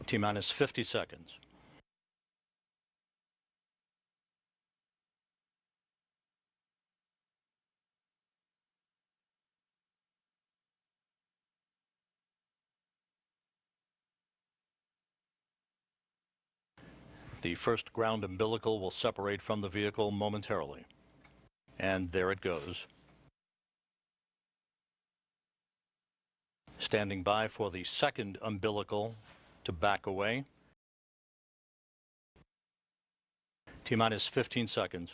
T-minus 50 seconds. The first ground umbilical will separate from the vehicle momentarily. And there it goes. Standing by for the second umbilical to back away. T-minus 15 seconds.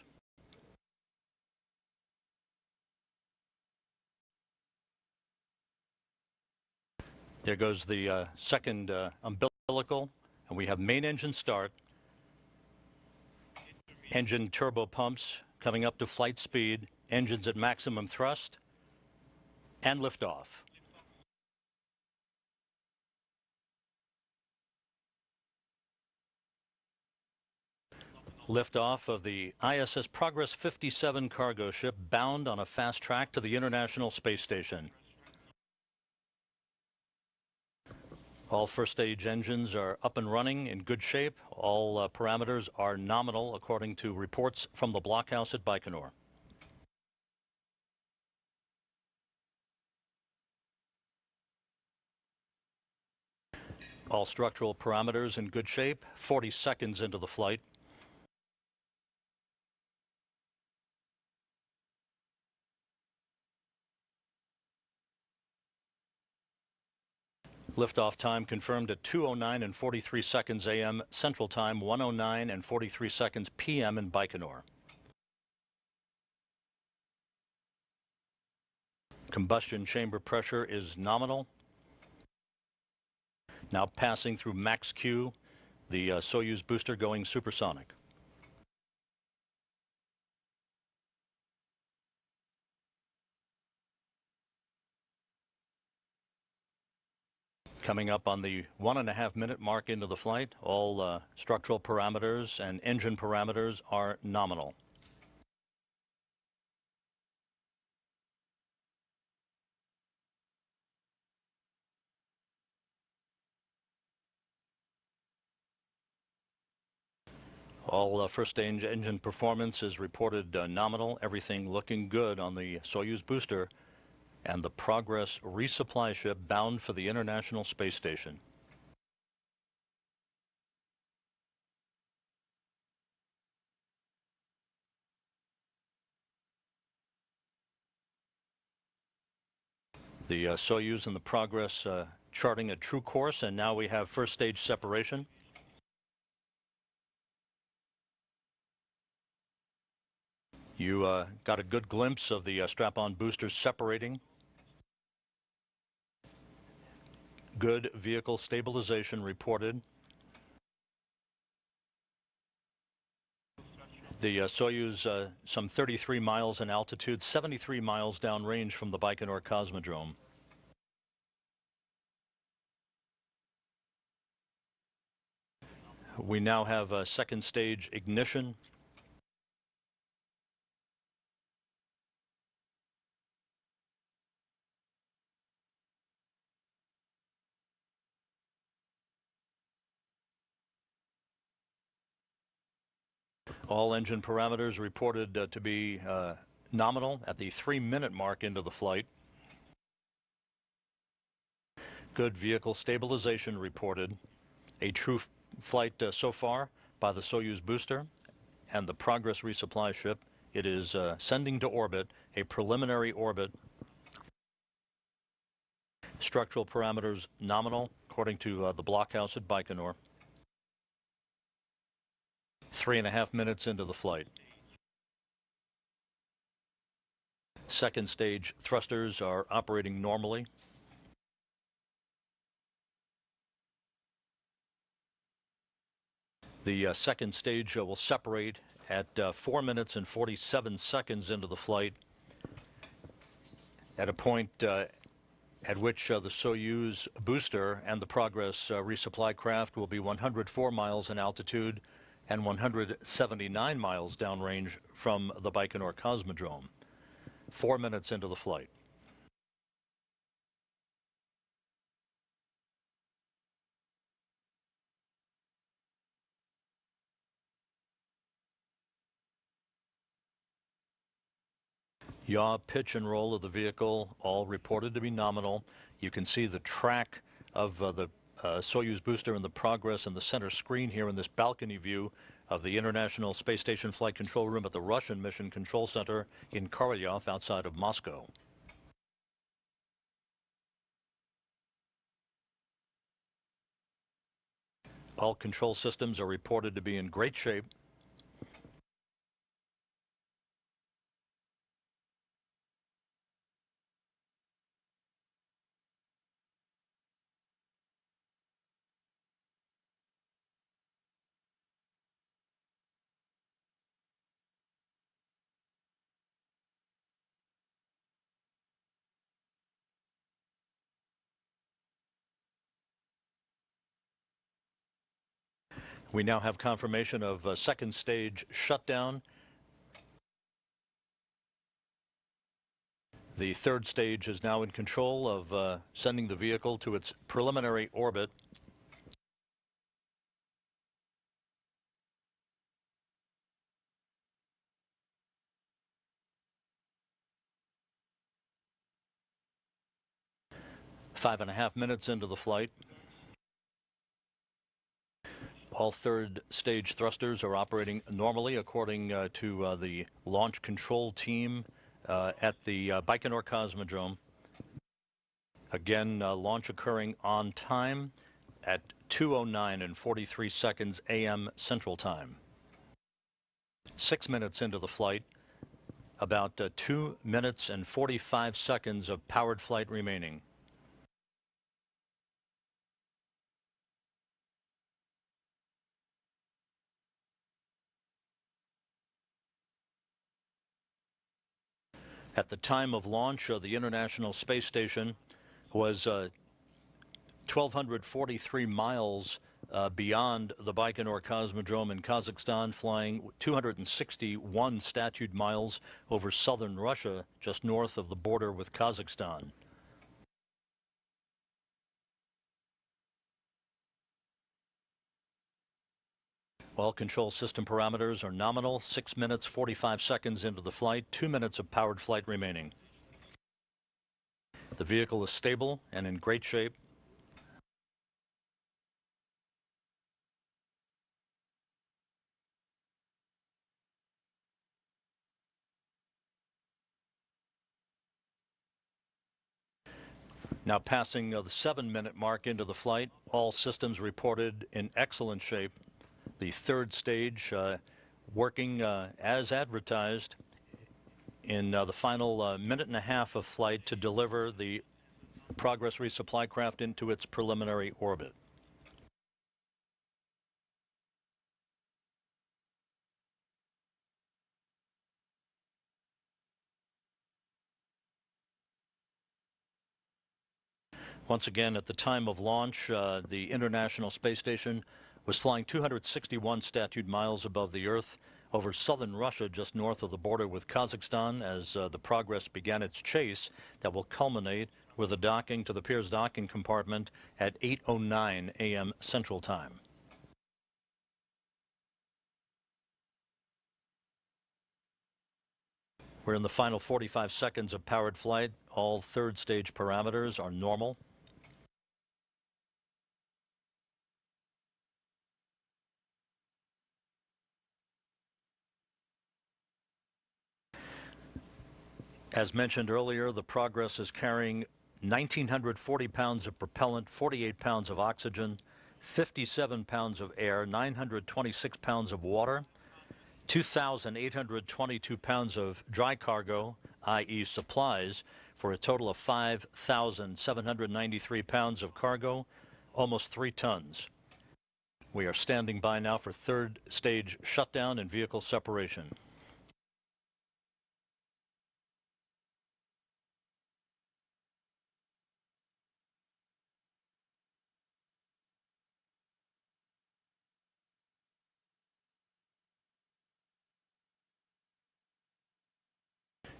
There goes the second umbilical, and we have main engine start. Engine turbo pumps coming up to flight speed, engines at maximum thrust, and liftoff. Liftoff of the ISS Progress 57 cargo ship bound on a fast track to the International Space Station. All first stage engines are up and running in good shape. All parameters are nominal according to reports from the blockhouse at Baikonur. All structural parameters in good shape. 40 seconds into the flight. Liftoff time confirmed at 2:09 and 43 seconds a.m. Central Time, 1:09 and 43 seconds p.m. in Baikonur. Combustion chamber pressure is nominal. Now passing through max Q, the Soyuz booster going supersonic. Coming up on the 1.5 minute mark into the flight, all structural parameters and engine parameters are nominal. All first stage engine performance is reported nominal. Everything looking good on the Soyuz booster and the Progress resupply ship bound for the International Space Station. The Soyuz and the Progress charting a true course, and now we have first stage separation. You got a good glimpse of the strap-on boosters separating. Good vehicle stabilization reported. The Soyuz some 33 miles in altitude, 73 miles downrange from the Baikonur Cosmodrome. We now have a second stage ignition. All engine parameters reported to be nominal at the 3-minute mark into the flight. Good vehicle stabilization reported. A true flight so far by the Soyuz booster and the Progress resupply ship. It is sending to orbit, a preliminary orbit. Structural parameters nominal according to the blockhouse at Baikonur. 3.5 minutes into the flight. Second stage thrusters are operating normally. The second stage will separate at 4 minutes and 47 seconds into the flight, at a point at which the Soyuz booster and the Progress resupply craft will be 104 miles in altitude and 179 miles downrange from the Baikonur Cosmodrome. 4 minutes into the flight. Yaw, pitch, and roll of the vehicle all reported to be nominal. You can see the track of the Soyuz booster and the progress in the center screen here in this balcony view of the International Space Station Flight Control Room at the Russian Mission Control Center in Korolyov outside of Moscow. All control systems are reported to be in great shape. We now have confirmation of a second stage shutdown. The third stage is now in control of sending the vehicle to its preliminary orbit. Five and a half minutes into the flight. All third stage thrusters are operating normally according to the launch control team at the Baikonur Cosmodrome. Again, launch occurring on time at 2:09 and 43 seconds a.m. Central Time. 6 minutes into the flight, about 2 minutes and 45 seconds of powered flight remaining. At the time of launch, the International Space Station was 1,243 miles beyond the Baikonur Cosmodrome in Kazakhstan, flying 261 statute miles over southern Russia, just north of the border with Kazakhstan. All control system parameters are nominal. 6 minutes, 45 seconds into the flight, 2 minutes of powered flight remaining. The vehicle is stable and in great shape. Now passing the 7-minute mark into the flight, all systems reported in excellent shape. The third stage working as advertised in the final minute and a half of flight to deliver the Progress resupply craft into its preliminary orbit. Once again, at the time of launch, the International Space Station was flying 261 statute miles above the Earth over southern Russia, just north of the border with Kazakhstan, as the Progress began its chase that will culminate with a docking to the Pirs docking compartment at 8:09 a.m. Central Time. We're in the final 45 seconds of powered flight. All third stage parameters are normal. As mentioned earlier, the Progress is carrying 1,940 pounds of propellant, 48 pounds of oxygen, 57 pounds of air, 926 pounds of water, 2,822 pounds of dry cargo, i.e. supplies, for a total of 5,793 pounds of cargo, almost 3 tons. We are standing by now for third stage shutdown and vehicle separation.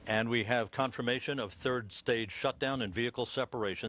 And we have confirmation of third stage shutdown and vehicle separation.